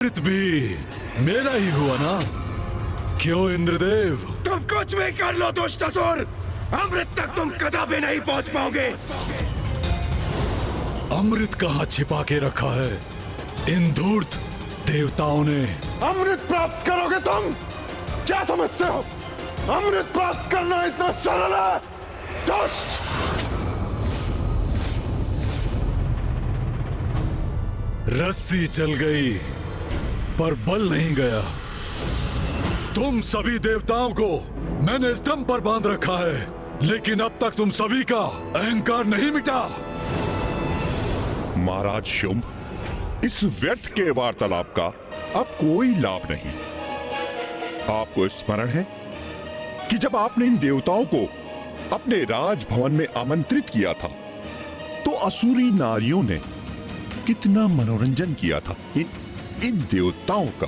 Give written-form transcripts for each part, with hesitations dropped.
अमृत भी मेरा ही हुआ ना? क्यों इंद्रदेव? तुम कुछ भी कर लो दुष्टासुर, अमृत तक तुम कदापि नहीं पहुंच पाओगे। अमृत कहाँ छिपा के रखा है इन धूर्त देवताओं ने? अमृत प्राप्त करोगे तुम? क्या समझते हो अमृत प्राप्त करना इतना सरल है? दुष्ट! रस्सी चल गई पर बल नहीं गया। तुम सभी देवताओं को मैंने स्तंभ पर बांध रखा है, लेकिन अब तक तुम सभी का अहंकार नहीं मिटा। महाराज शुंभ, इस व्यर्थ के वार्तालाप का अब कोई लाभ नहीं। आपको स्मरण है कि जब आपने इन देवताओं को अपने राजभवन में आमंत्रित किया था तो असुरी नारियों ने कितना मनोरंजन किया था इन देवताओं का।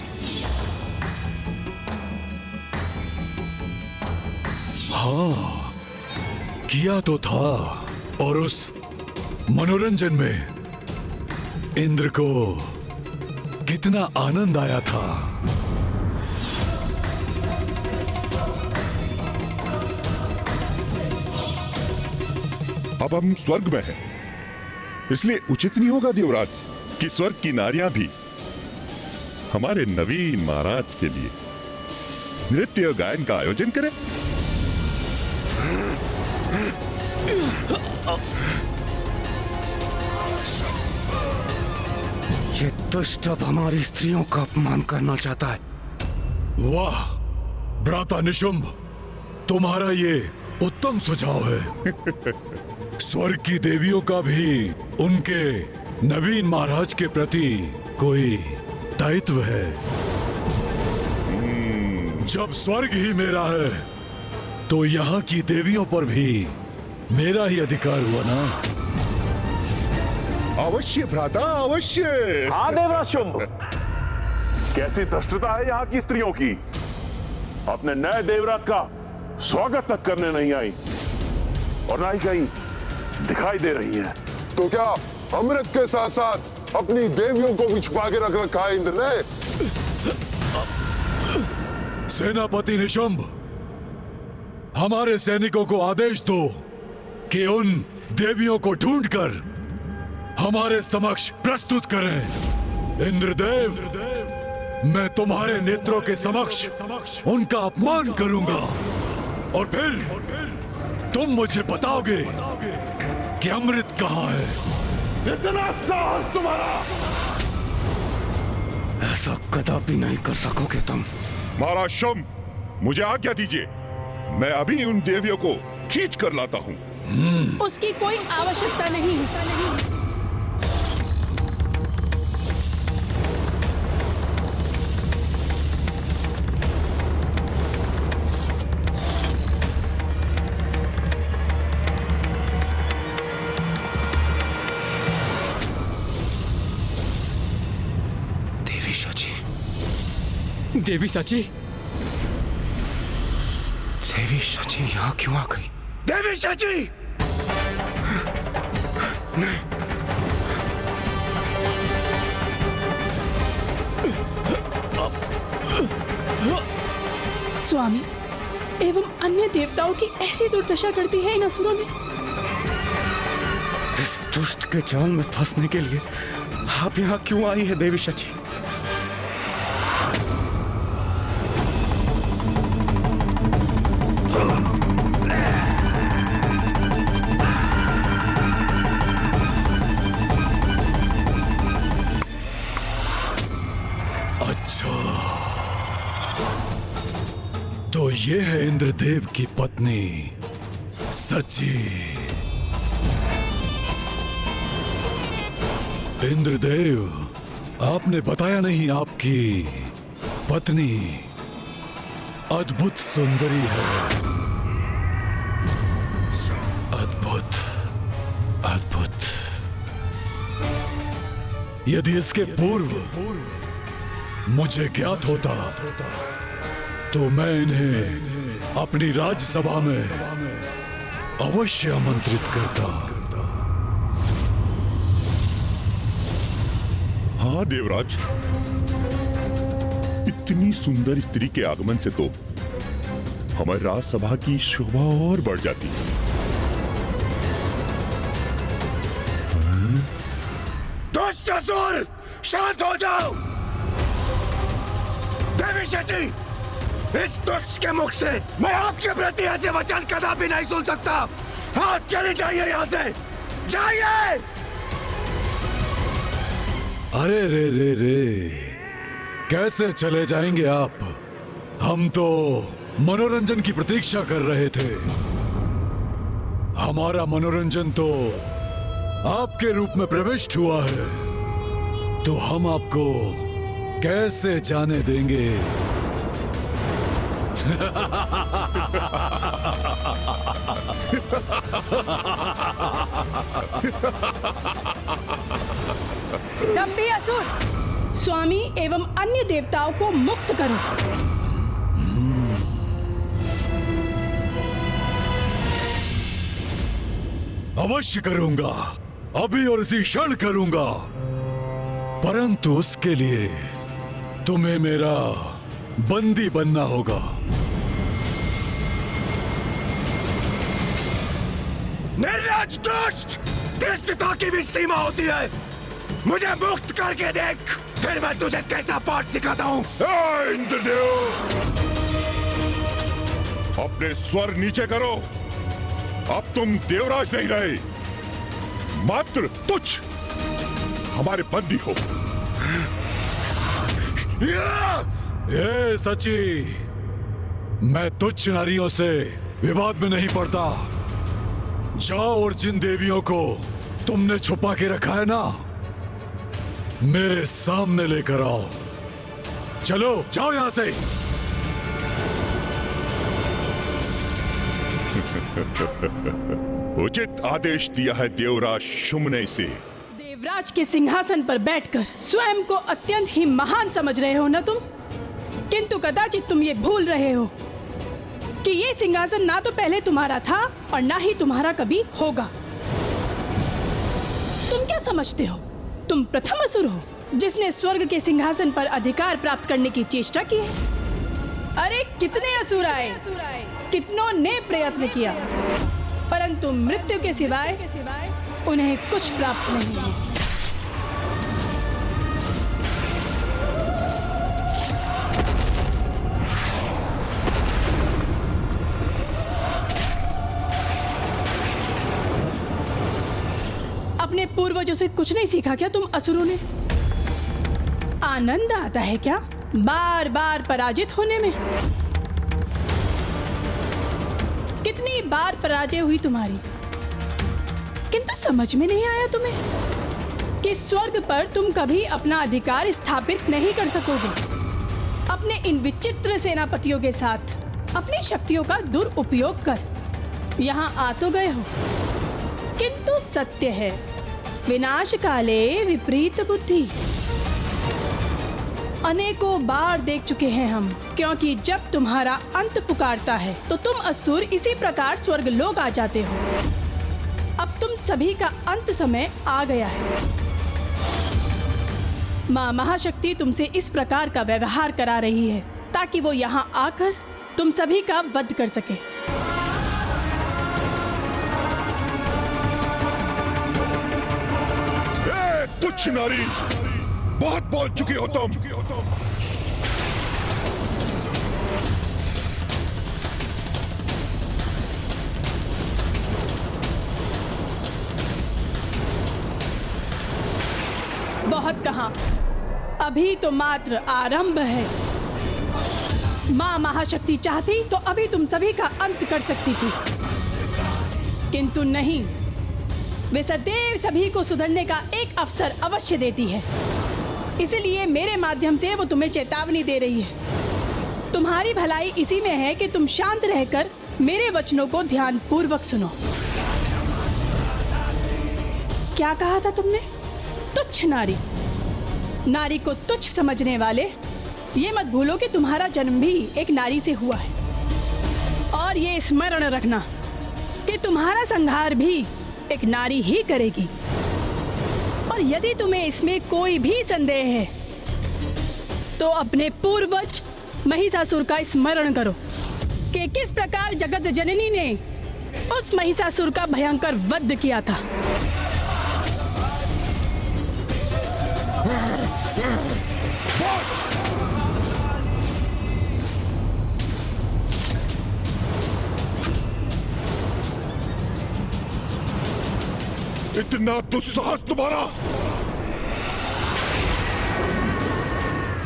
हाँ, किया तो था, और उस मनोरंजन में इंद्र को कितना आनंद आया था। अब हम स्वर्ग में हैं, इसलिए उचित नहीं होगा देवराज कि स्वर्ग की नारियां भी हमारे नवीन महाराज के लिए नृत्य गायन का आयोजन करें। ये दुष्ट अब हमारी स्त्रियों का अपमान करना चाहता है। वाह भ्राता निशुंभ, तुम्हारा ये उत्तम सुझाव है। स्वर्ग की देवियों का भी उनके नवीन महाराज के प्रति कोई दायित्व है। जब स्वर्ग ही मेरा है तो यहाँ की देवियों पर भी मेरा ही अधिकार हुआ ना? अवश्य भ्राता, अवश्य। हाँ देवराज शुंभ, कैसी धृष्टता है यहाँ की स्त्रियों की। अपने नए देवराज का स्वागत तक करने नहीं आई और ना ही कहीं दिखाई दे रही है। तो क्या अमृत के साथ साथ अपनी देवियों को भी छुपा के रख रखा है इंद्र ने? सेनापति निशुंभ, हमारे सैनिकों को आदेश दो कि उन देवियों को ढूंढकर हमारे समक्ष प्रस्तुत करें। इंद्रदेव, मैं तुम्हारे नेत्रों के समक्ष उनका अपमान करूंगा और फिर तुम मुझे बताओगे कि अमृत कहाँ है। इतना साहस तुम्हारा! ऐसा कदापि नहीं कर सकोगे तुम। महाराज शुंभ, मुझे आज्ञा दीजिए, मैं अभी उन देवियों को खींच कर लाता हूँ। उसकी कोई आवश्यकता नहीं। देवी सची, देवी सची यहाँ क्यों आ गई? देवी सची! नहीं। स्वामी एवं अन्य देवताओं की ऐसी दुर्दशा करती है इन असुरों ने। इस दुष्ट के जाल में फंसने के लिए आप यहाँ क्यों आई है देवी सची? तो ये है इंद्रदेव की पत्नी सची। इंद्रदेव, आपने बताया नहीं आपकी पत्नी अद्भुत सुंदरी है। अद्भुत, अद्भुत। यदि इसके पूर्व मुझे ज्ञात होता तो मैं इन्हें अपनी राज्यसभा में अवश्य आमंत्रित करता। हाँ देवराज, इतनी सुंदर स्त्री के आगमन से तो हमारी राजसभा की शोभा और बढ़ जाती। दुष्ट असुर, शांत हो जाओ। देवी शची, इस दुष्ट के मुख से मैं आपके प्रति ऐसे वचन कदापि नहीं सुन सकता। आप चले जाइए यहाँ से, जाइए। अरे रे रे रे, कैसे चले जाएंगे आप? हम तो मनोरंजन की प्रतीक्षा कर रहे थे। हमारा मनोरंजन तो आपके रूप में प्रविष्ट हुआ है, तो हम आपको कैसे जाने देंगे? दंभी असुर, स्वामी एवं अन्य देवताओं को मुक्त करो। अवश्य करूंगा, अभी और इसी क्षण करूंगा, परंतु उसके लिए तुम्हें मेरा बंदी बनना होगा। निर्लज्ज दुष्ट, धृष्टता की भी सीमा होती है। मुझे मुक्त करके देख, फिर मैं तुझे कैसा पाठ सिखाता हूँ। इंद्रदेव, अपने स्वर नीचे करो। अब तुम देवराज नहीं रहे, मात्र तुच्छ हमारे बंदी हो। ये सची, मैं तुच्छ नारियों से विवाद में नहीं पड़ता। जाओ और जिन देवियों को तुमने छुपा के रखा है ना, मेरे सामने लेकर आओ। चलो जाओ यहां से। उचित आदेश दिया है देवराज शुम्ने से। देवराज के सिंहासन पर बैठकर स्वयं को अत्यंत ही महान समझ रहे हो ना तुम? किंतु कदाचित तुम ये भूल रहे हो कि ये सिंहासन ना तो पहले तुम्हारा था और ना ही तुम्हारा कभी होगा। तुम क्या समझते हो? तुम प्रथम असुर हो जिसने स्वर्ग के सिंहासन पर अधिकार प्राप्त करने की चेष्टा की है। अरे कितने असुर आए, कितनों ने प्रयत्न किया, परंतु मृत्यु के सिवाय उन्हें कुछ प्राप्त नहीं हुआ। अपने पूर्वजों से कुछ नहीं सीखा क्या तुम असुरों ने? आनंद आता है क्या बार बार पराजित होने में? कितनी बार पराजय हुई तुम्हारी, किंतु समझ में नहीं आया तुम्हें कि स्वर्ग पर तुम कभी अपना अधिकार स्थापित नहीं कर सकोगे। अपने इन विचित्र सेनापतियों के साथ अपनी शक्तियों का दुरुपयोग कर यहाँ आ तो गए हो, किंतु सत्य है विनाश काले विपरीत बुद्धि। अनेकों बार देख चुके हैं हम, क्योंकि जब तुम्हारा अंत पुकारता है तो तुम असुर इसी प्रकार स्वर्ग लोग आ जाते हो। अब तुम सभी का अंत समय आ गया है। माँ महाशक्ति तुमसे इस प्रकार का व्यवहार करा रही है ताकि वो यहाँ आकर तुम सभी का वध कर सके। तुच्छ नारी, बहुत बोल चुकी हो तुम। बहुत कहा, अभी तो मात्र आरंभ है। माँ महाशक्ति चाहती तो अभी तुम सभी का अंत कर सकती थी, किंतु नहीं। वे सदैव सभी को सुधरने का एक अवसर अवश्य देती है, इसलिए मेरे माध्यम से वो तुम्हें चेतावनी दे रही है। तुम्हारी भलाई इसी में है कि तुम शांत रहकर मेरे वचनों को ध्यानपूर्वक सुनो। क्या कहा था तुमने? तुच्छ नारी। नारी को तुच्छ समझने वाले, ये मत भूलो कि तुम्हारा जन्म भी एक नारी से हुआ है, और ये स्मरण रखना कि तुम्हारा संहार भी एक नारी ही करेगी। और यदि तुम्हें इसमें कोई भी संदेह है तो अपने पूर्वज महिषासुर का स्मरण करो कि किस प्रकार जगत जननी ने उस महिषासुर का भयंकर वध किया था। इतना दुस्साहस तुम्हारा!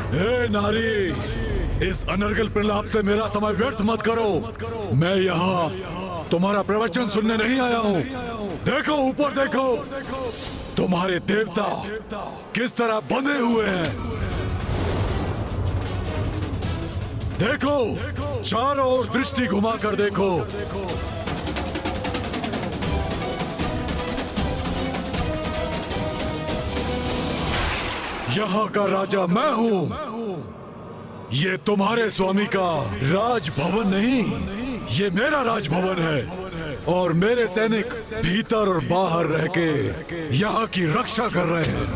हे नारी, इस अनर्गल प्रलाप से मेरा समय व्यर्थ मत करो। मैं यहाँ तुम्हारा प्रवचन सुनने नहीं आया हूँ। देखो ऊपर देखो, तुम्हारे देवता किस तरह बंधे हुए हैं। देखो, चारों ओर दृष्टि घुमाकर देखो। यहाँ का राजा मैं हूँ। ये तुम्हारे स्वामी का राजभवन नहीं, ये मेरा राजभवन है और मेरे सैनिक भीतर और बाहर रह के यहाँ की रक्षा कर रहे हैं।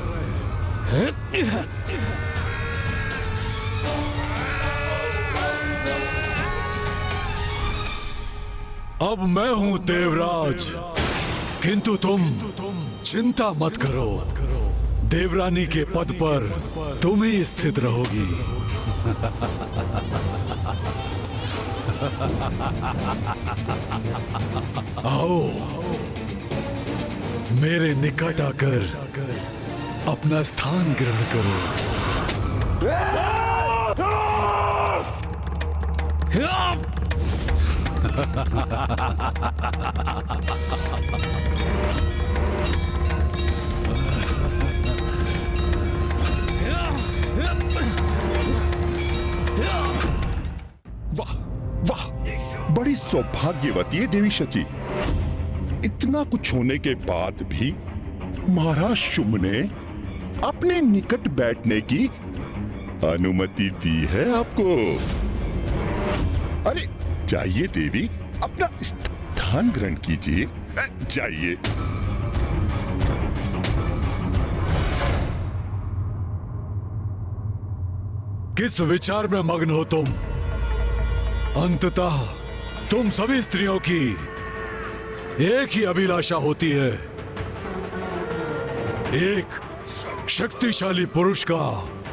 अब मैं हूँ देवराज, किंतु तुम चिंता मत करो। देवरानी के पद पर तुम ही स्थित रहोगी। आओ, मेरे निकट आकर अपना स्थान ग्रहण करो। वाह वाह, बड़ी सौभाग्यवती है देवी शची। इतना कुछ होने के बाद भी महाराज शुंभ ने अपने निकट बैठने की अनुमति दी है आपको। अरे जाइए देवी, अपना स्थान ग्रहण कीजिए, जाइए। किस विचार में मग्न हो तुम? अंततः तुम सभी स्त्रियों की एक ही अभिलाषा होती है, एक शक्तिशाली पुरुष का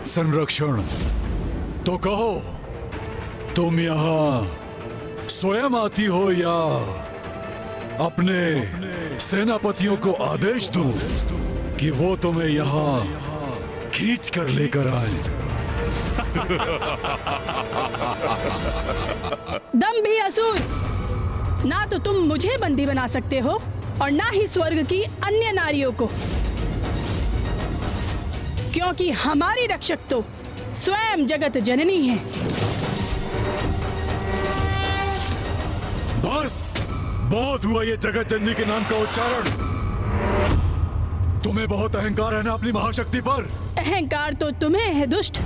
संरक्षण। तो कहो, तुम यहाँ स्वयं आती हो या अपने सेनापतियों को आदेश दूं कि वो तुम्हें यहाँ खींच कर लेकर आए? दंभी असुर, ना तो तुम मुझे बंदी बना सकते हो और ना ही स्वर्ग की अन्य नारियों को, क्योंकि हमारी रक्षक तो स्वयं जगत जननी है। बस बहुत हुआ ये जगत जननी के नाम का उच्चारण। तुम्हें बहुत अहंकार है ना अपनी महाशक्ति पर। अहंकार तो तुम्हें है दुष्ट,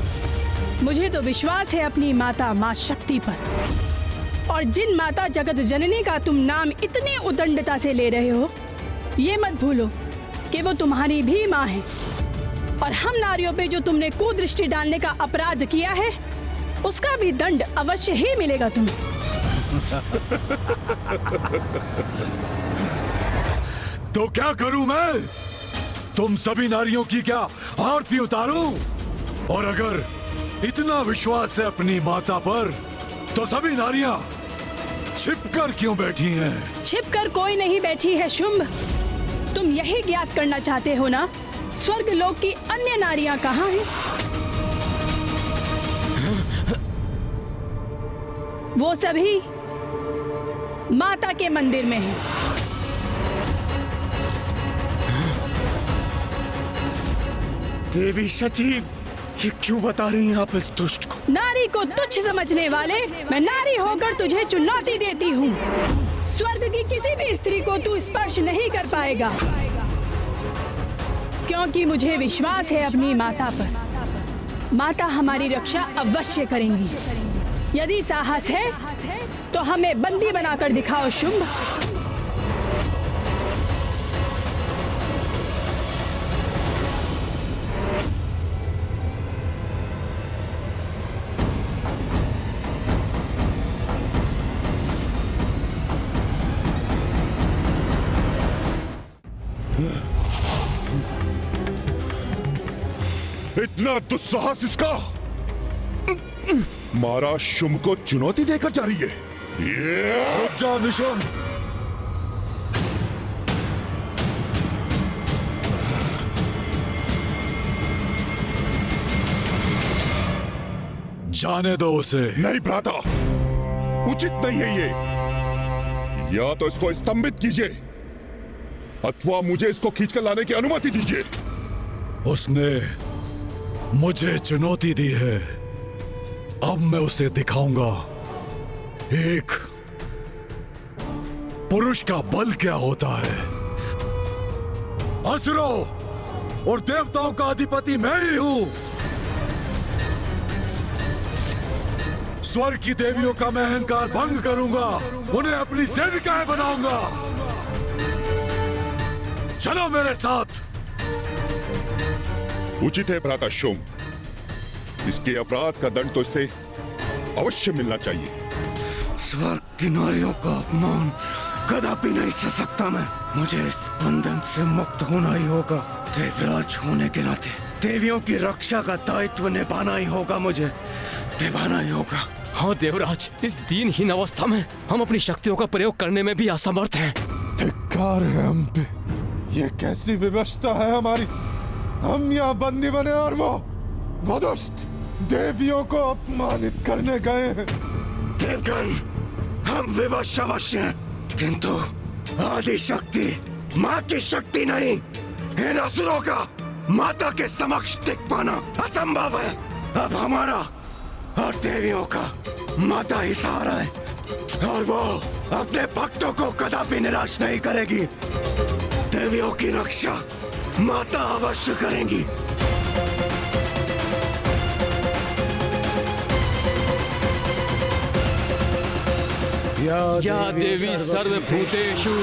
मुझे तो विश्वास है अपनी माता मां शक्ति पर। और जिन माता जगत जननी का तुम नाम इतनी उदंडता से ले रहे हो, ये मत भूलो कि वो तुम्हारी भी माँ है। और हम नारियों पे जो तुमने कुदृष्टि डालने का अपराध किया है, उसका भी दंड अवश्य ही मिलेगा तुम्हें। तो क्या करूं मैं? तुम सभी नारियों की क्या आरती उतारूं? और अगर इतना विश्वास है अपनी माता पर, तो सभी नारियां छिपकर क्यों बैठी हैं? छिपकर कोई नहीं बैठी है शुंभ। तुम यही ज्ञात करना चाहते हो ना, स्वर्ग लोक की अन्य नारियां कहाँ हैं? वो सभी माता के मंदिर में हैं। देवी शची, ये क्यों बता रही हैं आप इस दुष्ट को? नारी को तुच्छ समझने वाले, मैं नारी होकर तुझे चुनौती देती हूँ। स्वर्ग की किसी भी स्त्री को तू स्पर्श नहीं कर पाएगा, क्योंकि मुझे विश्वास है अपनी माता पर। माता हमारी रक्षा अवश्य करेंगी। यदि साहस है तो हमें बंदी बनाकर दिखाओ शुंभ। इतना दुस्साहस इसका! मारा शुंभ को चुनौती देकर जा रही है। रुक जा निशुंभ। जाने दो उसे। नहीं भ्राता, उचित नहीं है ये। या तो इसको स्तंभित कीजिए अथवा मुझे इसको खींचकर लाने की अनुमति दीजिए। उसने मुझे चुनौती दी है, अब मैं उसे दिखाऊंगा एक पुरुष का बल क्या होता है। असुरों और देवताओं का अधिपति मैं ही हूं। स्वर्ग की देवियों का मैं अहंकार भंग करूंगा, उन्हें अपनी सेविकाएं बनाऊंगा। चलो मेरे साथ। उचित है भ्राता शुंभ, इसके अपराध का दंड तो इसे अवश्य मिलना चाहिए। स्वर्ग की नारियों का अपमान कदापि नहीं सह सकता मैं। मुझे इस बंधन से मुक्त होना ही होगा। देवराज होने के नाते देवियों की रक्षा का दायित्व निभाना ही होगा, मुझे निभाना ही होगा। हाँ देवराज, इस दीनहीन अवस्था में हम अपनी शक्तियों का प्रयोग करने में भी असमर्थ हैं। धिक्कार है हम पे। ये कैसी विवशता है हमारी। हम यहाँ बंदी बने और वो दुष्ट देवियों को अपमानित करने गए हैं। देवगण, हम विवश अवश्य हैं, किंतु आदि शक्ति माँ की शक्ति नहीं। इन असुरों का माता के समक्ष टिक पाना असंभव है। अब हमारा और देवियों का माता ही सहारा है, और वो अपने भक्तों को कदापि निराश नहीं करेगी। देवियों की रक्षा माता अवश्य करेंगी। या देवी सर्वभूतेषु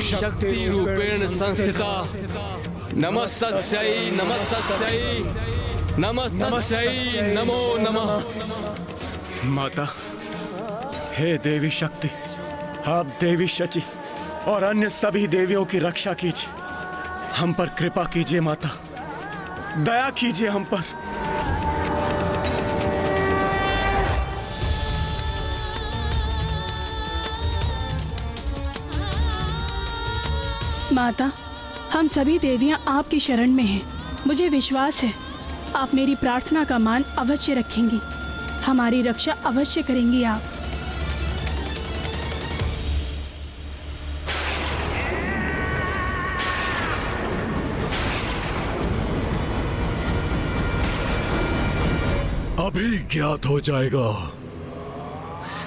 शक्ति रूपेण संस्थिता नमस्तस्यै नमस्तस्यै नमस्तस्यै नमो नमः। माता, हे देवी शक्ति, आप देवी शची और अन्य सभी देवियों की रक्षा कीजिए। हम पर कृपा कीजिए माता, दया कीजिए हम पर। माता, हम सभी देवियां आपकी शरण में हैं। मुझे विश्वास है आप मेरी प्रार्थना का मान अवश्य रखेंगी, हमारी रक्षा अवश्य करेंगी आप। अभी ज्ञात हो जाएगा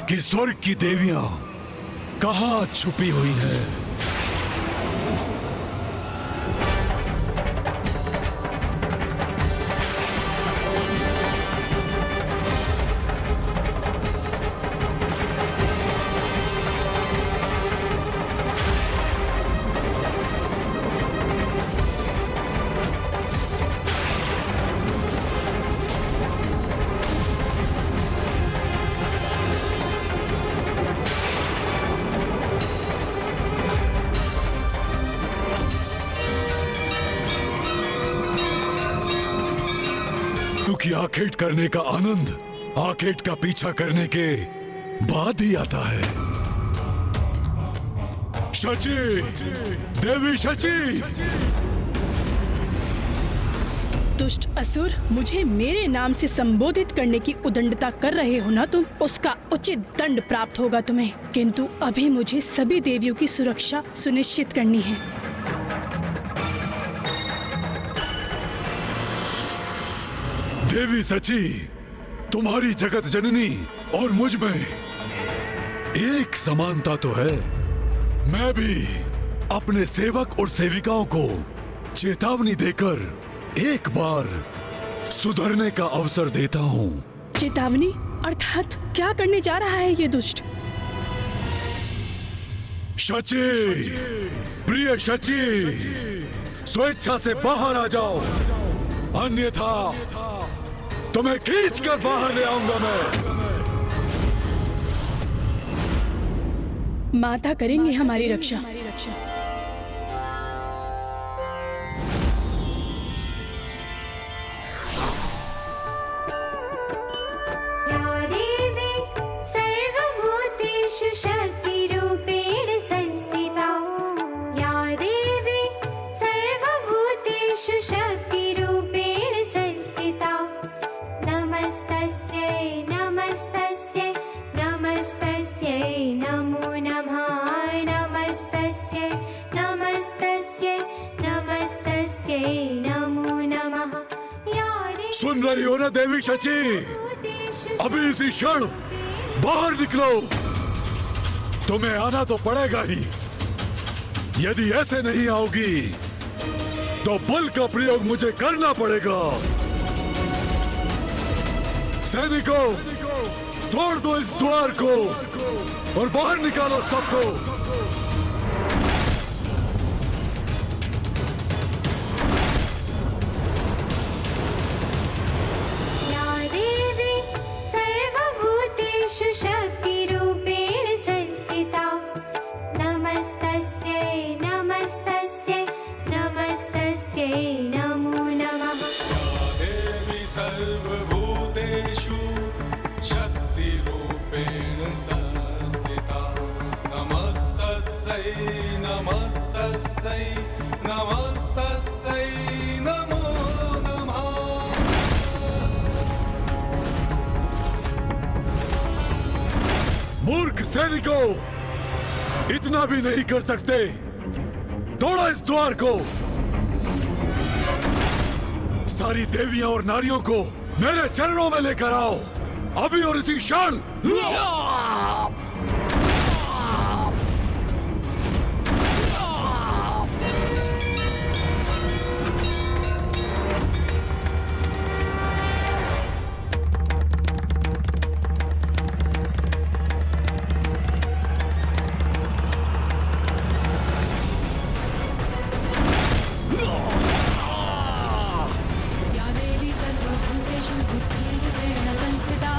कि स्वर्ग की देवियां कहां छुपी हुई हैं। की आखेट करने का आनंद आखेट का पीछा करने के बाद ही आता है। शची, देवी शची। दुष्ट असुर, मुझे मेरे नाम से संबोधित करने की उदंडता कर रहे हो ना तुम, उसका उचित दंड प्राप्त होगा तुम्हें। किंतु अभी मुझे सभी देवियों की सुरक्षा सुनिश्चित करनी है। देवी सची, तुम्हारी जगत जननी और मुझ में एक समानता तो है। मैं भी अपने सेवक और सेविकाओं को चेतावनी देकर एक बार सुधरने का अवसर देता हूँ। चेतावनी अर्थात क्या करने जा रहा है ये दुष्ट? शची, प्रिय शची, स्वेच्छा से बाहर आ जाओ, अन्यथा तुम्हें खींच कर बाहर ले आऊंगा मैं। माता करेंगे हमारी रक्षा। नमस्तस्यै नमस्तस्यै नमस्तस्यै नमो नमः नमस्तस्यै नमस्तस्यै नमस्तस्यै नमो नमः या सुन रही हो ना देवी शची? अभी इसी क्षण बाहर निकलो। तुम्हें आना तो पड़ेगा ही। यदि ऐसे नहीं आओगी तो बल का प्रयोग मुझे करना पड़ेगा। सैनिकों, तोड़ दो इस द्वार को और बाहर निकालो सबको। या देवी सर्वभूतेषु शक्तिरूपेण संस्थिता नमस्तस्यै नमस्तस्यै नमस्तस्यै नमो नमः देवी सर्वभूतेषु शक्तिरूपेण संस्थिता नमस्तस्यै नमस्तस्यै नमस्तस्यै नमो नमः मूर्ख सैनिकों, इतना भी नहीं कर सकते। तोड़ो इस द्वार को। सारी देवियां और नारियों को मेरे चरणों में लेकर आओ, अभी और इसी क्षण। या देवी सर्वभूतेषु बुद्धिरूपेण संस्थिता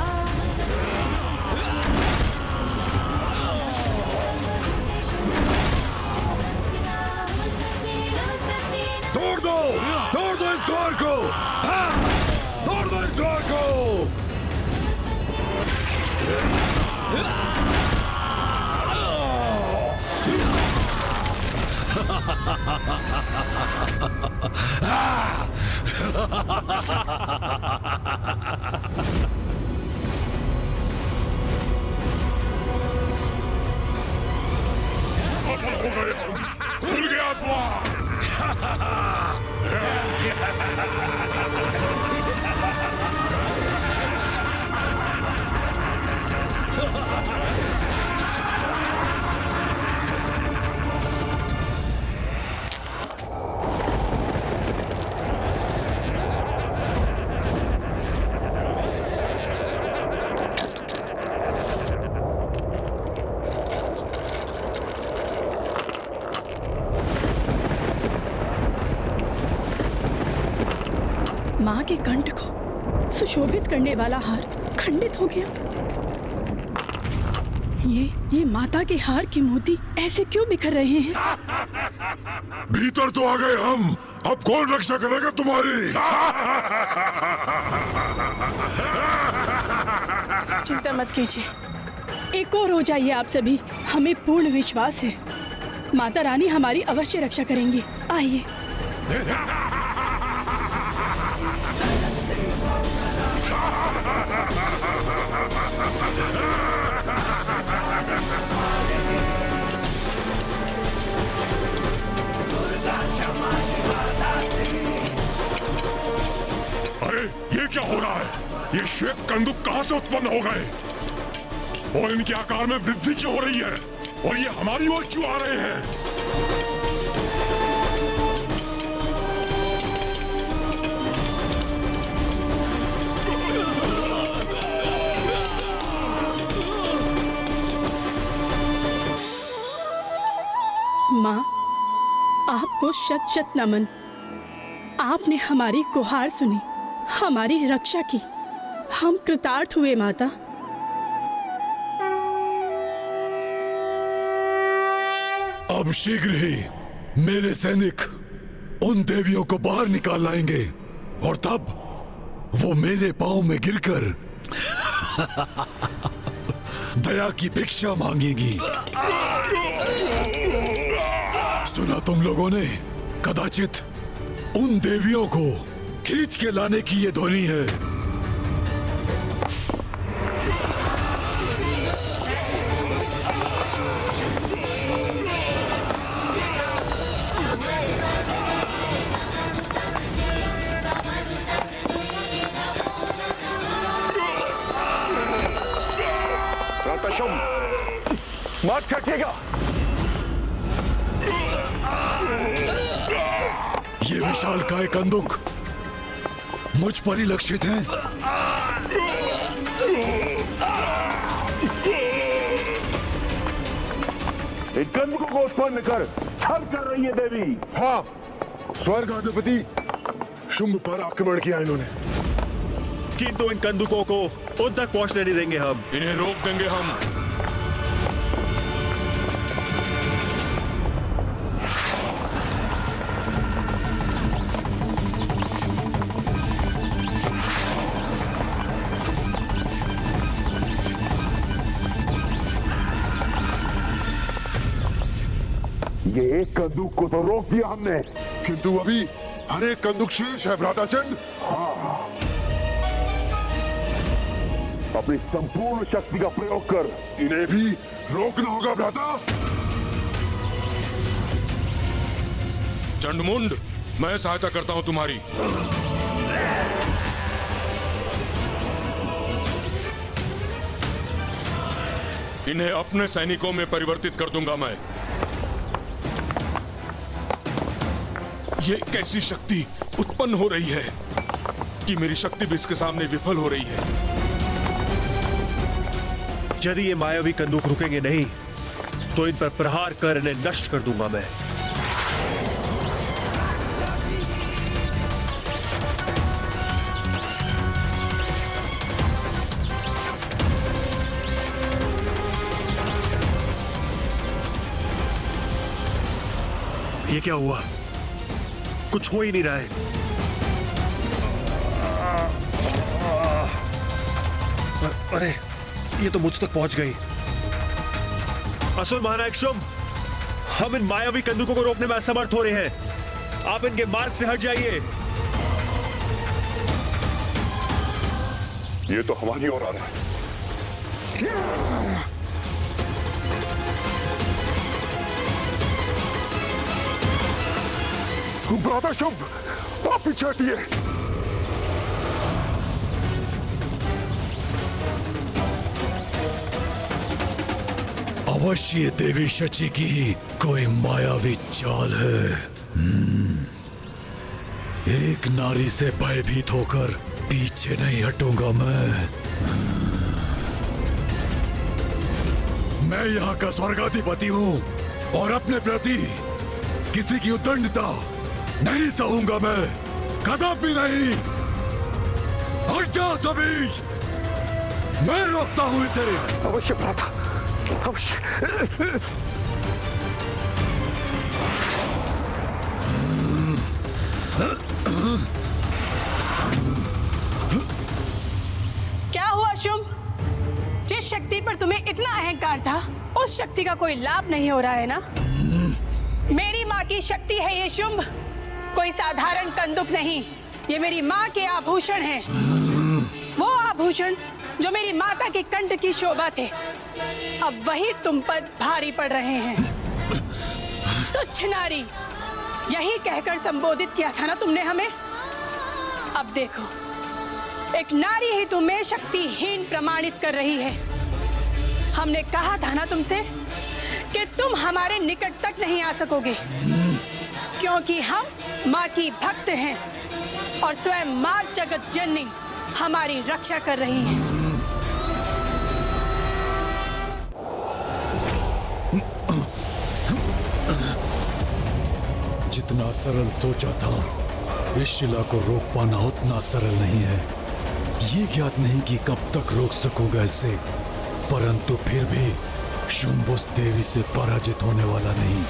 तोड़ दो इस द्वार को। हाँ, तोड़ दो इस द्वार को। खुल गया द्वार। माँ के कंठ को सुशोभित करने वाला हार खंडित हो गया। ये माता के हार के मोती ऐसे क्यों बिखर रहे हैं? भीतर तो आ गए हम, अब कौन रक्षा करेगा तुम्हारी? चिंता मत कीजिए, एक और हो जाइए आप सभी। हमें पूर्ण विश्वास है माता रानी हमारी अवश्य रक्षा करेंगी। आइए। अरे ये क्या हो रहा है? ये श्वेत कंदुक कहां से उत्पन्न हो गए और इनके आकार में वृद्धि क्यों हो रही है और ये हमारी ओर क्यों आ रहे हैं? माँ, आपको शत शत नमन। आपने हमारी गुहार सुनी, हमारी रक्षा की। हम कृतार्थ हुए माता। अब शीघ्र ही मेरे सैनिक उन देवियों को बाहर निकाल लाएंगे और तब वो मेरे पांव में गिरकर दया की भिक्षा मांगेंगी। सुना तुम लोगों ने? कदाचित उन देवियों को खींच के लाने की ये ध्वनि है। भ्राता शुंभ, मत छकेगा। ये विशालकाय कंदुक मुझ पर ही लक्षित हैं। इन कंदुकों को उत्पन्न कर छल कर रही है देवी। हाँ, स्वर्गाधिपति शुंभ पर आक्रमण किया इन्होंने, किंतु इन कंदुकों को उन तक पहुंचने नहीं देंगे हम। इन्हें रोक देंगे हम। ये एक कंदूक को तो रोक दिया हमने, किंतु अभी हर एक कंदुक शेष है भ्राताचंद। अपनी संपूर्ण शक्ति का प्रयोग कर इन्हें भी रोकना होगा भ्राता। चंडमुंड, मैं सहायता करता हूं तुम्हारी। इन्हें अपने सैनिकों में परिवर्तित कर दूंगा मैं। ये कैसी शक्ति उत्पन्न हो रही है कि मेरी शक्ति भी इसके सामने विफल हो रही है। यदि ये मायावी कंदूक रुकेंगे नहीं तो इन पर प्रहार कर इन्हें नष्ट कर दूंगा मैं। ये क्या हुआ? कुछ हो ही नहीं रहा है। अरे, ये तो मुझ तक पहुंच गई। असुर महानायक शुंभ, हम इन मायावी कंदुकों को रोकने में असमर्थ हो रहे हैं। आप इनके मार्ग से हट जाइए। ये तो हमारी ओर आ रहा है। भ्राता शुंभ, आप पीछे हटिए। अवश्य देवी शची की ही कोई मायावी चाल है। एक नारी से भयभीत होकर पीछे नहीं हटूंगा मैं यहाँ का स्वर्गाधिपति हूँ और अपने प्रति किसी की उद्दंडता नहीं सहूंगा मैं, कदापि नहीं। हट जाओ सभी, मैं रोकता हूँ इसे। अवश्य भ्राता, अवश्य। क्या हुआ शुंभ? जिस शक्ति पर तुम्हें इतना अहंकार था, उस शक्ति का कोई लाभ नहीं हो रहा है ना? मेरी माँ की शक्ति है ये शुंभ, कोई साधारण कंदुक नहीं। ये मेरी माँ के आभूषण हैं। वो आभूषण जो मेरी माता के कंठ की शोभा थे, अब वही तुम पर भारी पड़ रहे हैं। तुच्छ नारी, यही कहकर संबोधित किया था ना तुमने हमें? अब देखो, एक नारी ही तुम्हें शक्तिहीन प्रमाणित कर रही है। हमने कहा था ना तुमसे कि तुम हमारे निकट तक नहीं आ सकोगे, क्योंकि हम माँ की भक्त हैं और स्वयं माँ जगत जननी हमारी रक्षा कर रही है। जितना सरल सोचा था, इस शिला को रोक पाना उतना सरल नहीं है। ये ज्ञात नहीं कि कब तक रोक सकूंगा इसे, परंतु फिर भी शुंभ उस देवी से पराजित होने वाला नहीं।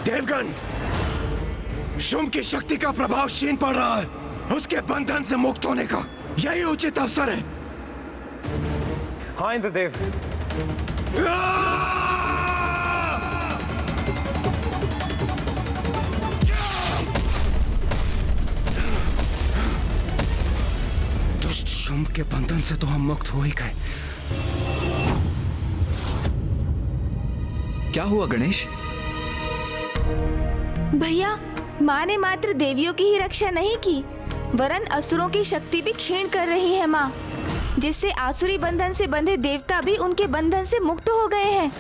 देवगण, शुंभ की शक्ति का प्रभाव क्षीण पड़ रहा है। उसके बंधन से मुक्त होने का यही उचित अवसर है। हाँ इंद्रदेव। दुष्ट शुंभ के बंधन से तो हम मुक्त हो ही गए। क्या हुआ गणेश? भैया, माँ ने मात्र देवियों की ही रक्षा नहीं की, वरन असुरों की शक्ति भी क्षीण कर रही है माँ, जिससे आसुरी बंधन से बंधे देवता भी उनके बंधन से मुक्त हो गए हैं।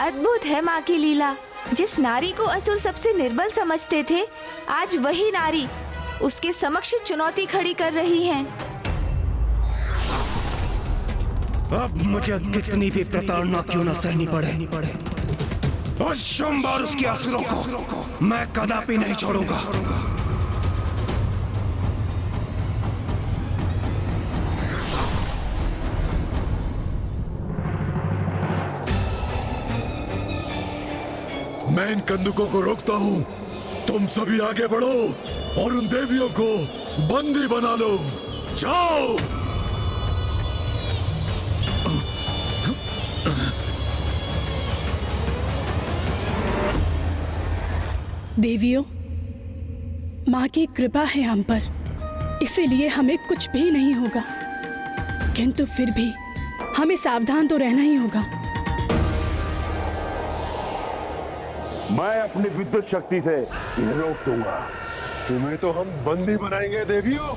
अद्भुत है माँ की लीला। जिस नारी को असुर सबसे निर्बल समझते थे, आज वही नारी उसके समक्ष चुनौती खड़ी कर रही है। अब मुझे कितनी भी प्रताड़ना क्यों न सहनी पड़े, उस शुंभ और उसके असुरों को मैं कदापि नहीं छोड़ूंगा। मैं इन कंदुकों को रोकता हूँ, तुम सभी आगे बढ़ो और उन देवियों को बंदी बना लो। जाओ। देवियों, माँ की कृपा है हम पर, इसीलिए हमें कुछ भी नहीं होगा, किंतु फिर भी हमें सावधान तो रहना ही होगा। मैं अपनी विद्युत शक्ति से इन्हें रोक दूंगा। तुम्हें तो हम बंदी बनाएंगे देवियों।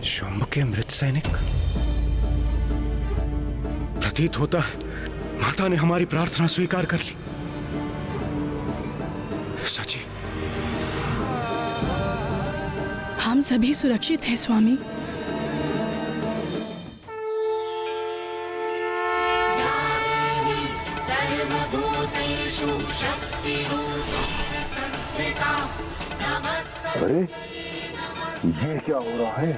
शुंभ के मृत सैनिक, प्रतीत होता है माता ने हमारी प्रार्थना स्वीकार कर ली। सची, हम सभी सुरक्षित हैं स्वामी। अरे ये क्या हो रहा है?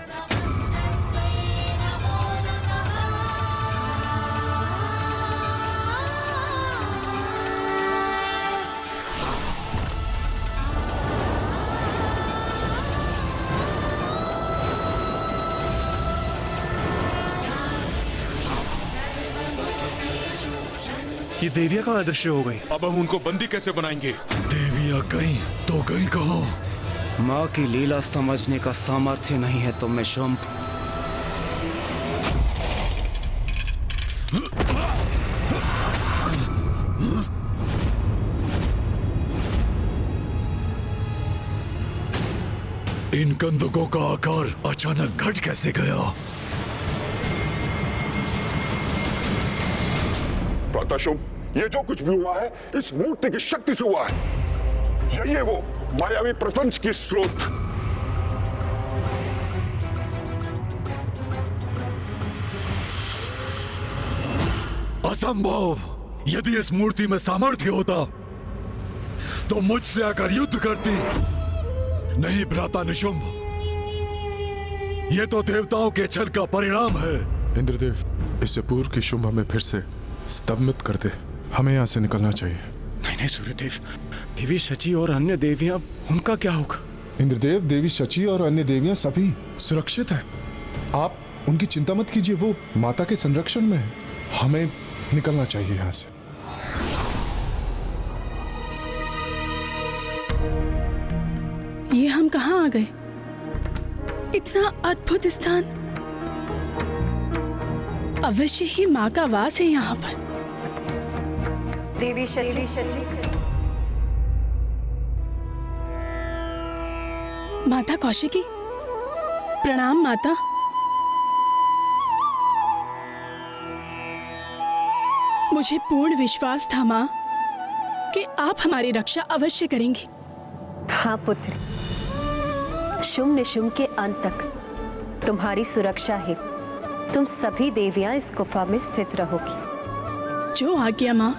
ये देवियां कहाँ अदृश्य हो गई? अब हम उनको बंदी कैसे बनाएंगे? देवियां कहीं तो कहीं कहो। माँ की लीला समझने का सामर्थ्य नहीं है तुम में शुंभ। इन कंदुकों का आकार अचानक घट कैसे गया? शुंभ, ये जो कुछ भी हुआ है इस मूर्ति की शक्ति से हुआ है। यही है वो मायावी प्रपंच की स्रोत। असंभव। यदि इस मूर्ति में सामर्थ्य होता तो मुझसे आकर युद्ध करती। नहीं भ्राता निशुंभ, ये तो देवताओं के छल का परिणाम है। इंद्रदेव, इससे पूर्व की शुंभ हमें फिर से स्तंभित कर दे। हमें यहाँ से निकलना चाहिए। नहीं नहीं सूर्यदेव, देवी शची और अन्य देवियां, उनका क्या होगा? इंद्रदेव, देवी शची और अन्य देवियां सभी सुरक्षित हैं। आप उनकी चिंता मत कीजिए, वो माता के संरक्षण में है। हमें निकलना चाहिए यहाँ से। ये हम कहाँ आ गए? इतना अद्भुत स्थान। अवश्य ही माँ का वास है यहाँ पर। देवी शची, माता कौशिकी, प्रणाम माता। मुझे पूर्ण विश्वास था माँ कि आप हमारी रक्षा अवश्य करेंगी। हाँ पुत्री, शुंभ निशुंभ के अंत तक तुम्हारी सुरक्षा है। तुम सभी देवियां इस गुफा में स्थित रहोगी। जो आज्ञा माँ।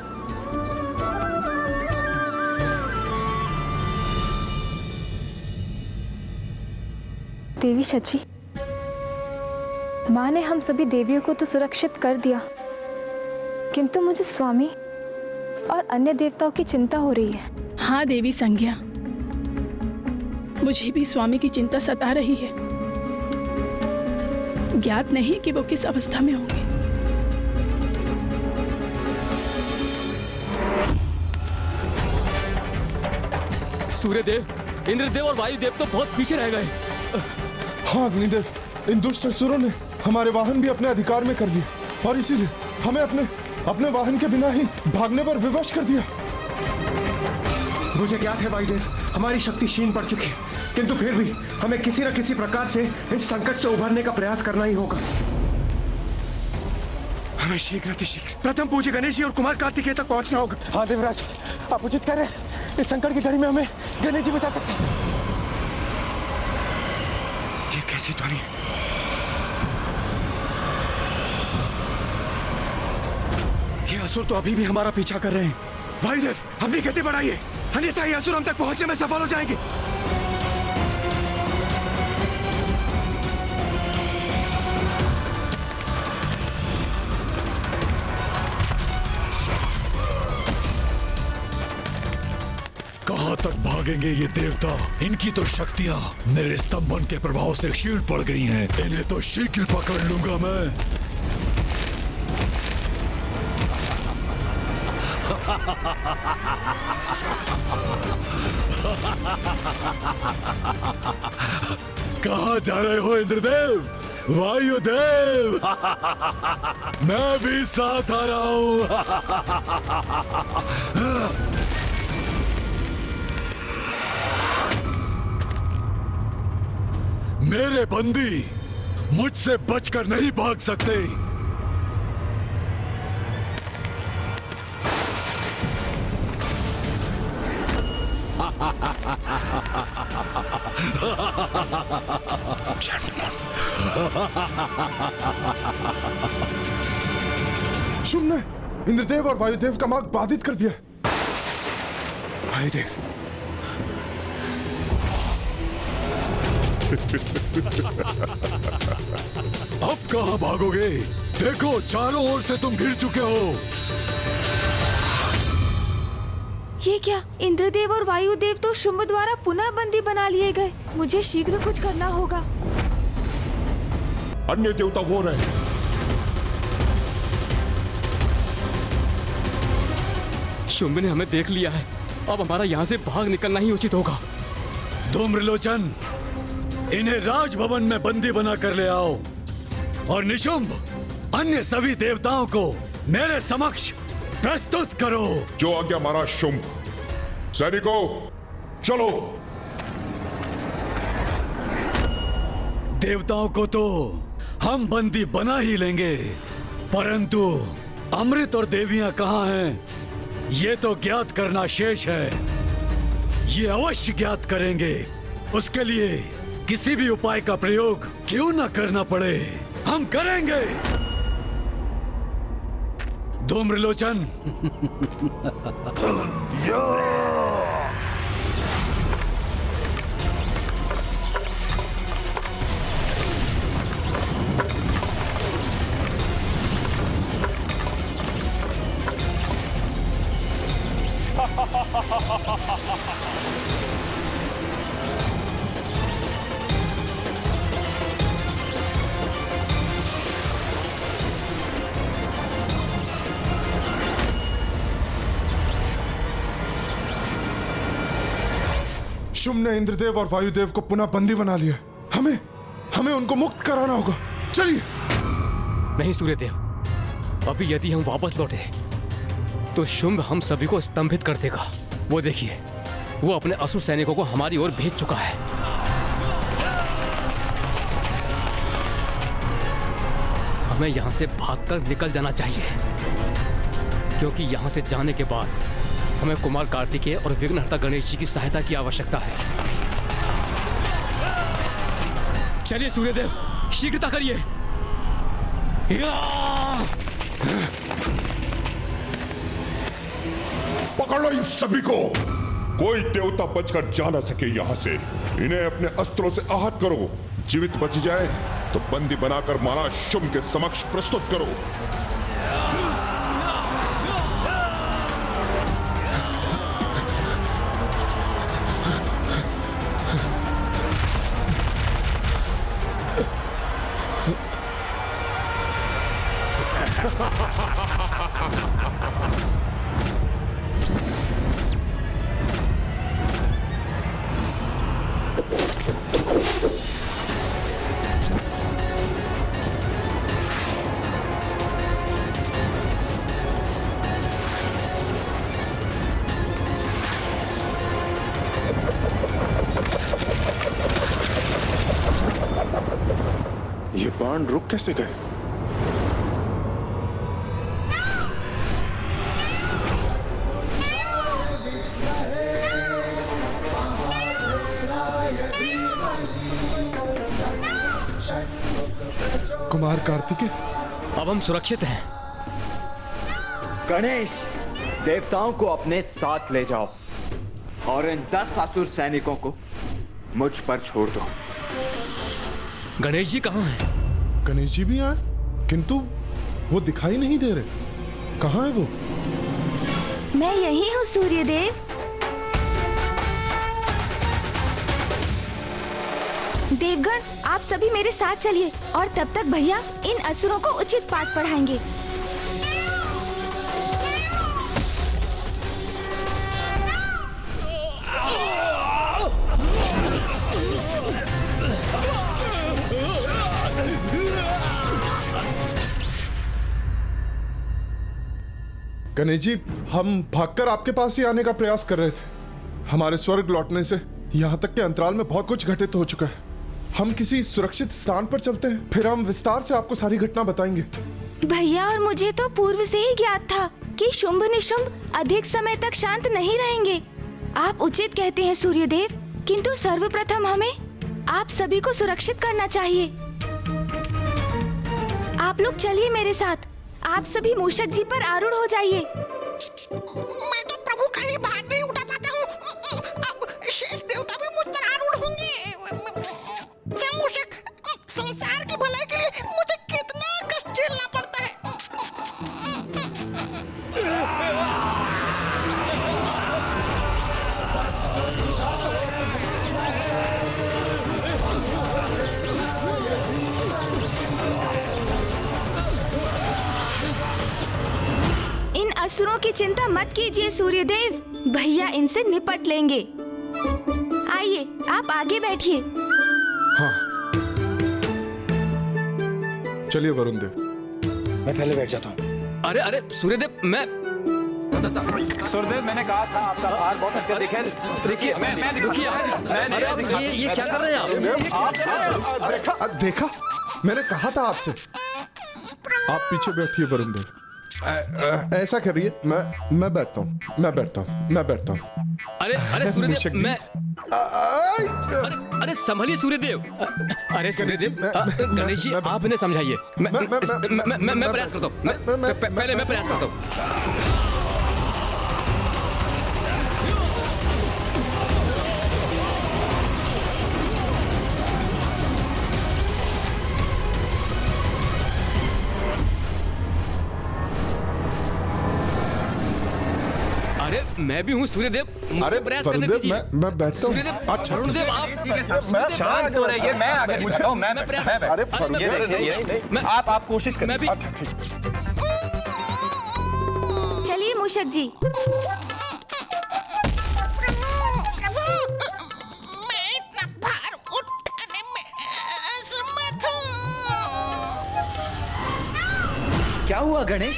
देवी शची, माँ ने हम सभी देवियों को तो सुरक्षित कर दिया, किंतु मुझे स्वामी और अन्य देवताओं की चिंता हो रही है। हाँ देवी संज्ञा, मुझे भी स्वामी की चिंता सता रही है। ज्ञात नहीं कि वो किस अवस्था में होंगे। सूर्यदेव, इंद्रदेव और वायुदेव तो बहुत पीछे रह गए। हाँ अग्निदेव, इन दुष्ट असुरों ने हमारे वाहन भी अपने अधिकार में कर लिए और इसीलिए हमें अपने वाहन के बिना ही भागने पर विवश कर दिया। मुझे ज्ञात है वायुदेव, हमारी शक्ति क्षीण पड़ चुकी है, किंतु फिर भी हमें किसी न किसी प्रकार से इस संकट से उभरने का प्रयास करना ही होगा। हमें शीघ्र प्रथम पूज्य गणेश जी और कुमार कार्तिकेय तक पहुंचना होगा। हाँ देवराज, आप उचित कह रहे हैं। इस संकट की घड़ी में हमें गणेश जी बचा सकते हैं। ये कैसी ध्वनि है? ये असुर तो अभी भी हमारा पीछा कर रहे हैं। वायुदेव, अपनी गति बढ़ाइए, अन्यथा ये असुर हम तक पहुंचने में सफल हो जाएंगे। कहां तक भागेंगे ये देवता? इनकी तो शक्तियां मेरे स्तंभन के प्रभाव से क्षीण पड़ गई हैं। इन्हें तो शीघ्र पकड़ लूंगा मैं। कहां जा रहे हो इंद्रदेव, वायुदेव? मैं भी साथ आ रहा हूं। मेरे बंदी मुझसे बचकर नहीं भाग सकते। शुंभ ने इंद्रदेव और वायुदेव का मार्ग बाधित कर दिया। वायुदेव, अब कहां भागोगे? देखो, चारों ओर से तुम घिर चुके हो। ये क्या? इंद्रदेव और वायुदेव तो शुंभ द्वारा पुनः बंदी बना लिए गए। मुझे शीघ्र कुछ करना होगा। अन्य देवता हो रहे हैं। शुंभ ने हमें देख लिया है। अब हमारा यहाँ से भाग निकलना ही उचित होगा। धूम्रलोचन, इन्हें राजभवन में बंदी बना कर ले आओ और निशुंभ अन्य सभी देवताओं को मेरे समक्ष प्रस्तुत करो। जो आज्ञा महाराज शुंभ। सैनिकों, चलो। देवताओं को तो हम बंदी बना ही लेंगे, परंतु अमृत और देवियां कहाँ हैं, ये तो ज्ञात करना शेष है। ये अवश्य ज्ञात करेंगे। उसके लिए किसी भी उपाय का प्रयोग क्यों न करना पड़े, हम करेंगे। धूम्रलोचन, शुंभ ने इंद्रदेव और वायुदेव को पुनः बंदी बना लिया। हमें उनको मुक्त कराना होगा। चलिए। नहीं सूर्यदेव, अभी यदि हम वापस लौटे तो शुंभ हम सभी को स्तंभित कर देगा। वो देखिए, वो अपने असुर सैनिकों को हमारी ओर भेज चुका है। हमें यहां से भागकर निकल जाना चाहिए, क्योंकि यहां से जाने के बाद हमें कुमार कार्तिकेय और विघ्नहर्ता गणेश जी की सहायता की आवश्यकता है। चलिए सूर्यदेव, शीघ्रता करिए। पकड़ लो इन सभी को। कोई देवता बचकर जा ना सके यहाँ से। इन्हें अपने अस्त्रों से आहत करो। जीवित बच जाए तो बंदी बनाकर महाराज शुंभ के समक्ष प्रस्तुत करो। ये बाण रुक कैसे गए? कुमार कार्तिकेय, अब हम सुरक्षित हैं। गणेश, देवताओं को अपने साथ ले जाओ और इन 10 असुर सैनिकों को मुझ पर छोड़ दो। गणेश जी कहाँ हैं? गणेश जी भी आए, किंतु वो दिखाई नहीं दे रहे। कहाँ है वो? मैं यही हूँ सूर्यदेव। देवगण, आप सभी मेरे साथ चलिए और तब तक भैया इन असुरों को उचित पाठ पढ़ाएंगे। गणेश जी, हम भागकर आपके पास ही आने का प्रयास कर रहे थे। हमारे स्वर्ग लौटने से यहाँ तक के अंतराल में बहुत कुछ घटित हो चुका है। हम किसी सुरक्षित स्थान पर चलते हैं, फिर हम विस्तार से आपको सारी घटना बताएंगे। भैया, और मुझे तो पूर्व से ही ज्ञात था कि शुंभ निशुंभ अधिक समय तक शांत नहीं रहेंगे। आप उचित कहते हैं सूर्यदेव, किंतु सर्वप्रथम हमें आप सभी को सुरक्षित करना चाहिए। आप लोग चलिए मेरे साथ। आप सभी मूषक जी पर आरूढ़ हो जाइए। मैं तो प्रभु का ही भार नहीं उठा पाता हूँ। अब शेष देवता भी मुझ पर आरूढ़ होंगे। मूषक, संसार की भलाई के लिए मुझे कितना कष्ट झेलना पड़ता है। इन असुरों की चिंता मत कीजिए सूर्यदेव, भैया इनसे निपट लेंगे। आइए, आप आगे बैठिए। हाँ, चलिए वरुण देव। मैं पहले बैठ जाता हूँ। अरे अरे सूर्यदेव, मैं सूर्यदेव, मैंने कहा था आपका भार बहुत अत्यधिक है। देखिए, ये क्या कर रहे हैं आप? देखा, मैंने कहा था आपसे। आप पीछे बैठिए वरुण देव। ऐसा करिए, मैं बैठता हूँ। अरे अरे सूर्यदेव, मैं अरे संभलिए सूर्यदेव। अरे सूर्यदेव, गणेश जी आप इन्हें समझाइए। मैं प्रयास करता हूँ। पहले मैं प्रयास करता हूँ। मैं भी हूँ सूर्यदेव, मुझे प्रयास करने दीजिए। मैं बैठता हूँ। अच्छा वरुणदेव, आप शांत हो रहिए। मैं आगे पूछता हूँ। मैं प्रयास। अरे आप कोशिश करें। मैं भी। चलिए मूषक जी। मैं इतना भार उठाने में असमर्थ हूँ। क्या हुआ गणेश,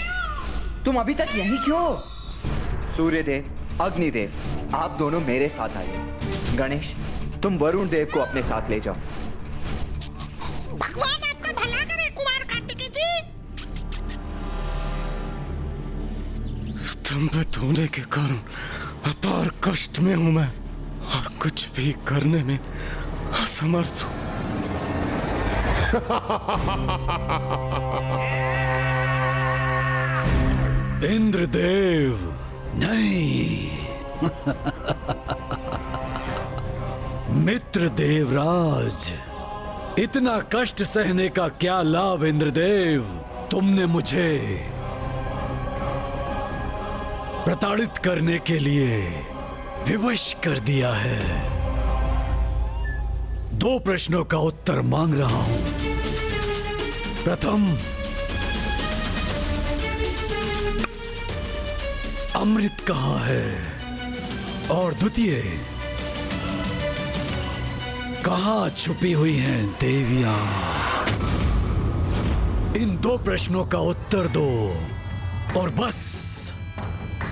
तुम अभी तक यहीं क्यों हो? सूर्यदेव, अग्निदेव, आप दोनों मेरे साथ आइए। गणेश, तुम वरुण देव को अपने साथ ले जाओ। भगवान आपका भला करे कुमार कार्तिकेय जी। स्तंभित होने के कारण अपार कष्ट में हूं मैं और कुछ भी करने में असमर्थ हूं। इंद्रदेव नहीं, मित्र देवराज, इतना कष्ट सहने का क्या लाभ इंद्रदेव? तुमने मुझे प्रताड़ित करने के लिए विवश कर दिया है। 2 प्रश्नों का उत्तर मांग रहा हूं। प्रथम, अमृत कहाँ है? और द्वितीय, कहाँ छुपी हुई हैं देवियां? इन 2 प्रश्नों का उत्तर दो और बस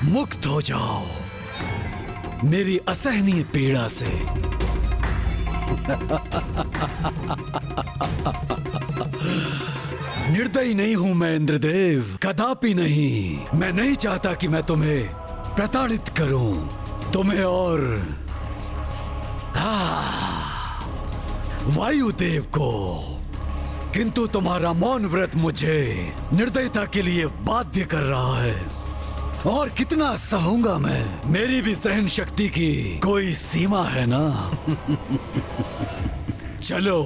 मुक्त हो जाओ मेरी असहनीय पीड़ा से। निर्दयी नहीं हूं मैं इंद्रदेव, कदापि नहीं। मैं नहीं चाहता कि मैं तुम्हें प्रताड़ित करूं, तुम्हें और वायुदेव को। किंतु तुम्हारा मौन व्रत मुझे निर्दयता के लिए बाध्य कर रहा है। और कितना सहूंगा मैं? मेरी भी सहन शक्ति की कोई सीमा है ना। चलो,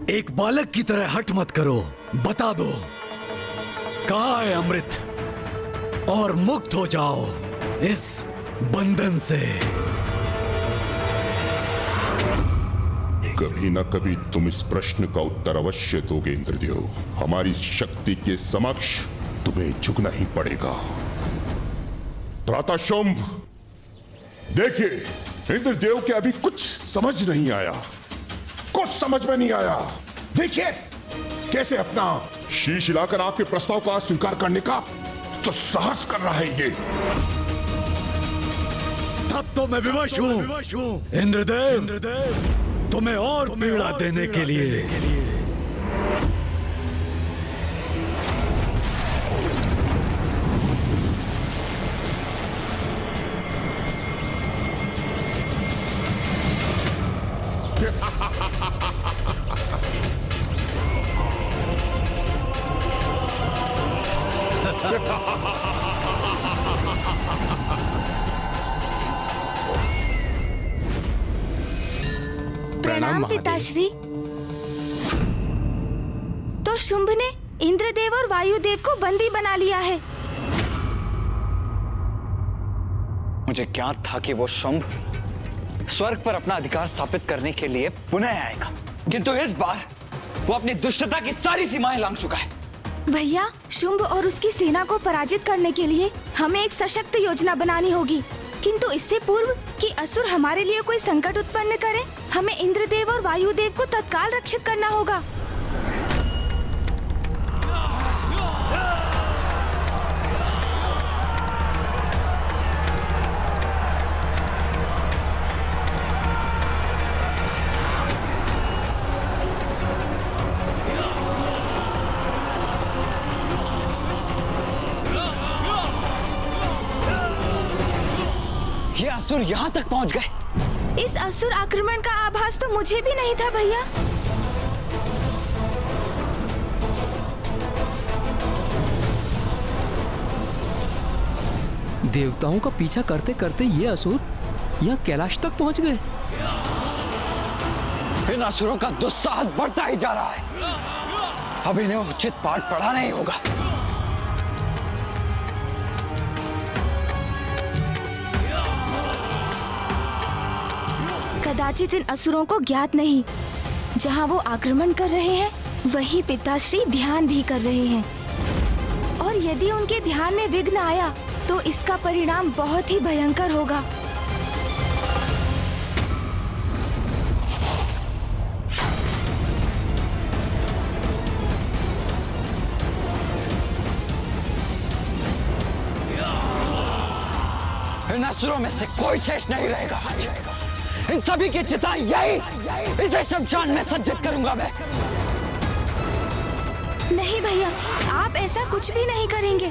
एक बालक की तरह हट मत करो, बता दो कहाँ है अमृत, और मुक्त हो जाओ इस बंधन से। कभी ना कभी तुम इस प्रश्न का उत्तर अवश्य दोगे इंद्रदेव। हमारी शक्ति के समक्ष तुम्हें झुकना ही पड़ेगा। भ्राता शुंभ, देखिए इंद्रदेव के अभी कुछ समझ नहीं आया, कुछ समझ में नहीं आया। देखिए कैसे अपना शीश हिलाकर आपके प्रस्ताव का स्वीकार करने का जो साहस कर रहा है ये। तब तो मैं विवश हूं इंद्रदेव, तुम्हें और पीड़ा देने के लिए। प्रणाम पिताश्री। तो शुंभ ने इंद्रदेव और वायुदेव को बंदी बना लिया है। मुझे ज्ञात था कि वो शुंभ स्वर्ग पर अपना अधिकार स्थापित करने के लिए पुनः आएगा, किंतु इस बार वो अपनी दुष्टता की सारी सीमाएं लांघ चुका है। भैया, शुंभ और उसकी सेना को पराजित करने के लिए हमें एक सशक्त योजना बनानी होगी, किंतु इससे पूर्व कि असुर हमारे लिए कोई संकट उत्पन्न करे, हमें इंद्रदेव और वायुदेव को तत्काल रक्षित करना होगा। ये असुर यहाँ तक पहुँच गए। इस असुर आक्रमण का आभास तो मुझे भी नहीं था भैया। देवताओं का पीछा करते करते ये असुर यहाँ कैलाश तक पहुँच गए। इन असुरों का दुस्साहस बढ़ता ही जा रहा है। अब इन्हें उचित पाठ पढ़ाना ही होगा। कदाचित इन असुरों को ज्ञात नहीं, जहाँ वो आक्रमण कर रहे हैं वही पिताश्री ध्यान भी कर रहे हैं, और यदि उनके ध्यान में विघ्न आया तो इसका परिणाम बहुत ही भयंकर होगा। इन असुरों में से कोई शेष नहीं रहेगा। इन सभी की चिता यही इसे शमशान में सज्जित करूंगा मैं। नहीं भैया, आप ऐसा कुछ भी नहीं करेंगे।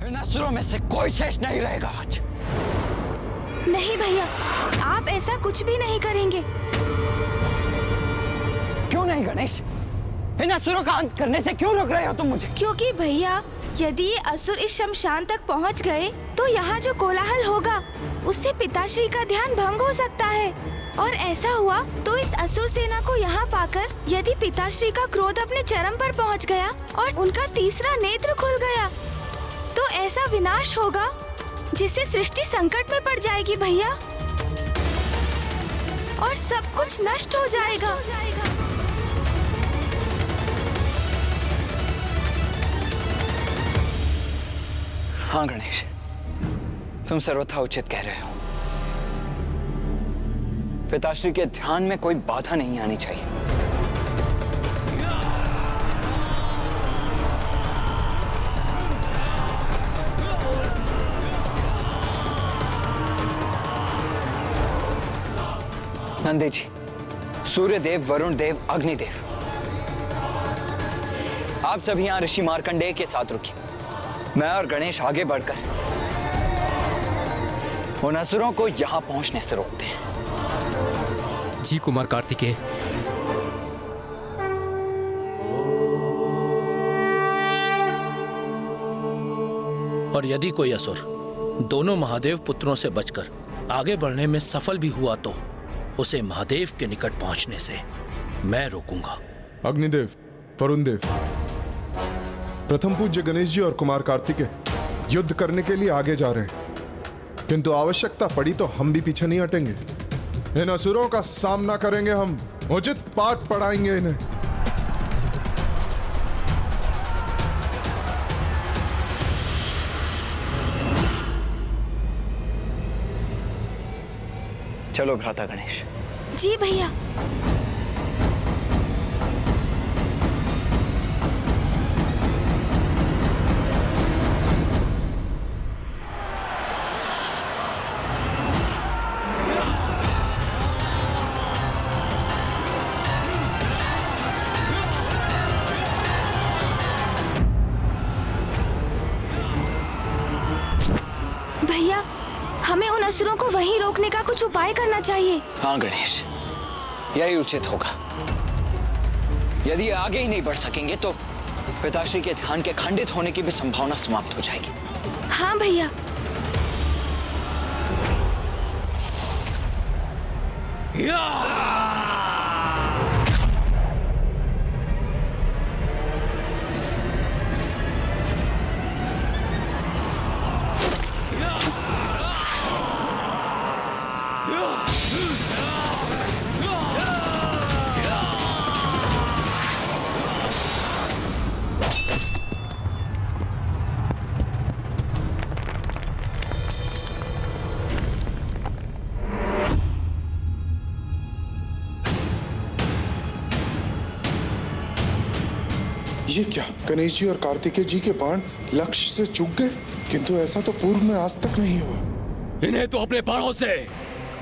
इन असुरों में से कोई शेष नहीं रहेगा आज। नहीं भैया, आप ऐसा कुछ भी नहीं करेंगे। क्यों नहीं गणेश? इन असुरों का अंत करने से क्यों रोक रहे हो तुम मुझे? क्योंकि भैया, यदि ये असुर इस शमशान तक पहुंच गए तो यहाँ जो कोलाहल होगा उससे पिताश्री का ध्यान भंग हो सकता है, और ऐसा हुआ तो इस असुर सेना को यहाँ पाकर यदि पिताश्री का क्रोध अपने चरम पर पहुँच गया और उनका तीसरा नेत्र खुल गया तो ऐसा विनाश होगा जिससे सृष्टि संकट में पड़ जाएगी भैया, और सब कुछ नष्ट हो जाएगा। हाँ गणेश, तुम सर्वथा उचित कह रहे हो। पिताश्री के ध्यान में कोई बाधा नहीं आनी चाहिए। नंदी जी, सूर्यदेव, वरुण देव, अग्निदेव, आप सभी यहाँ ऋषि मार्कंडेय के साथ रुकिए। मैं और गणेश आगे बढ़कर उन असुरों को यहाँ पहुंचने से रोकते हैं। जी कुमार कार्तिकेय। और यदि कोई असुर दोनों महादेव पुत्रों से बचकर आगे बढ़ने में सफल भी हुआ तो उसे महादेव के निकट पहुंचने से मैं रोकूंगा। अग्निदेव, वरुण देव, प्रथम पूज्य गणेश जी और कुमार कार्तिकेय युद्ध करने के लिए आगे जा रहे हैं, किंतु आवश्यकता पड़ी तो हम भी पीछे नहीं हटेंगे। इन असुरों का सामना करेंगे हम, उचित पाठ पढ़ाएंगे इन्हें। चलो भ्राता गणेश। जी भैया। भैया, हमें उन असुरों को वहीं रोकने का कुछ उपाय करना चाहिए। हाँ गणेश, यही उचित होगा। यदि आगे ही नहीं बढ़ सकेंगे तो पिताश्री के ध्यान के खंडित होने की भी संभावना समाप्त हो जाएगी। हाँ भैया। ये क्या, गणेश जी और कार्तिकेय जी के बाण लक्ष्य से चूक गए? किंतु ऐसा तो पूर्व में आज तक नहीं हुआ। इन्हें तो अपने बाणों से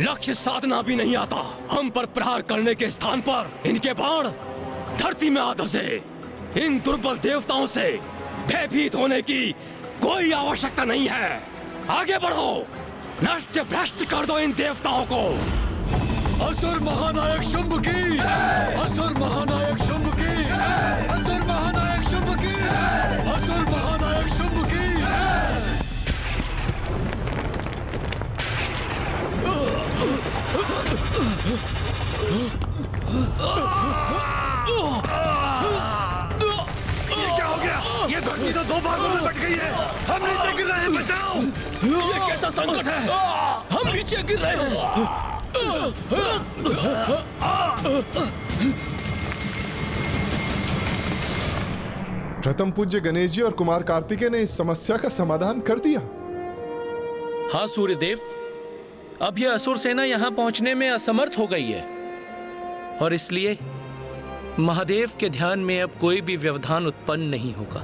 लक्ष्य साधना भी नहीं आता। हम पर प्रहार करने के स्थान पर इनके बाण धरती में आ धंसे। इन दुर्बल देवताओं से भयभीत होने की कोई आवश्यकता नहीं है। आगे बढ़ो, नष्ट भ्रष्ट कर दो इन देवताओं को। असुर महानायक शुंभ की, असुर महानायक शुंभ की, असुर महानायक शुंभ की, असुर महानायक शुंभ की। ये क्या हो गया? ये धरती तो दो भागों में बट गई है। हम नीचे गिर रहे हैं, बचाओ। ये कैसा संकट है? हम नीचे गिर रहे हैं। प्रथम पूज्य गणेश जी और कुमार कार्तिकेय ने इस समस्या का समाधान कर दिया। हाँ सूर्यदेव, अब यह असुर सेना यहां पहुंचने में असमर्थ हो गई है और इसलिए महादेव के ध्यान में अब कोई भी व्यवधान उत्पन्न नहीं होगा।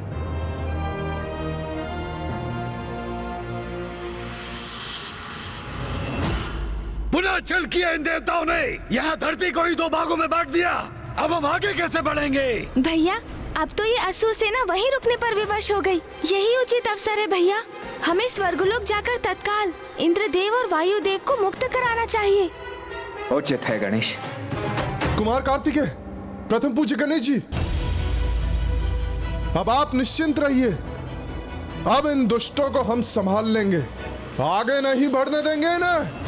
पुनः छल किया इन देवताओं ने। यहाँ धरती को ही दो भागों में बांट दिया। अब हम आगे कैसे बढ़ेंगे? भैया, अब तो ये असुर सेना वहीं रुकने पर विवश हो गई। यही उचित अवसर है भैया। हमें स्वर्गलोक जाकर तत्काल इंद्रदेव और वायुदेव को मुक्त कराना चाहिए। उचित है गणेश। कुमार कार्तिकेय, प्रथम पूज्य गणेश जी, अब आप निश्चिंत रहिए। अब इन दुष्टों को हम संभाल लेंगे, आगे नहीं बढ़ने देंगे इन्हें।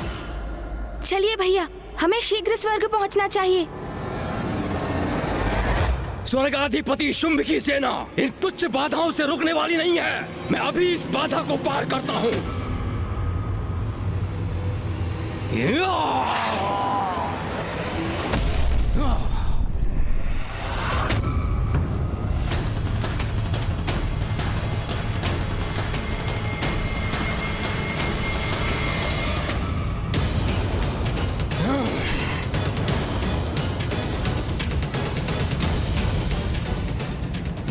चलिए भैया, हमें शीघ्र स्वर्ग पहुंचना चाहिए। स्वर्गाधिपति शुंभ की सेना इन तुच्छ बाधाओं से रुकने वाली नहीं है। मैं अभी इस बाधा को पार करता हूं।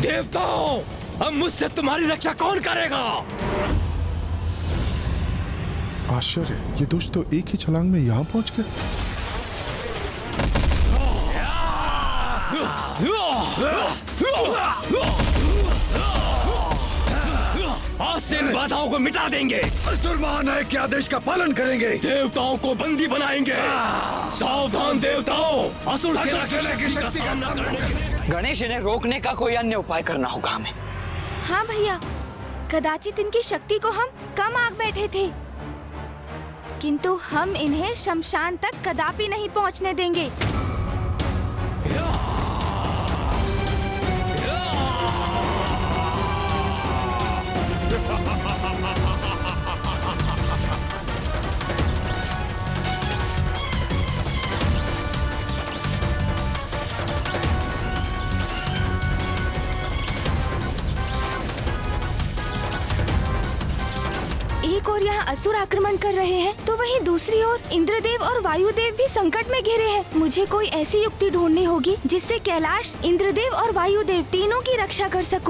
देवताओं, अब मुझसे तुम्हारी रक्षा कौन करेगा? आश्चर्य, ये दुष्ट तो एक ही छलांग में यहाँ पहुंच गए। आज से इन बाधाओं को मिटा देंगे। असुर महानायक के आदेश का पालन करेंगे। देवताओं को बंदी बनाएंगे। सावधान देवताओं, असुर सेना की शक्ति का सामना करने के लिए गणेश, इन्हें रोकने का कोई अन्य उपाय करना होगा हमें। हाँ भैया, कदाचित इनकी शक्ति को हम कम आंक बैठे थे, किंतु हम इन्हें शमशान तक कदापि नहीं पहुंचने देंगे। एक और यहाँ असुर आक्रमण कर रहे हैं, तो वहीं दूसरी ओर इंद्रदेव और वायुदेव भी संकट में घिरे हैं। मुझे कोई ऐसी युक्ति ढूंढनी होगी जिससे कैलाश, इंद्रदेव और वायुदेव तीनों की रक्षा कर सकूं।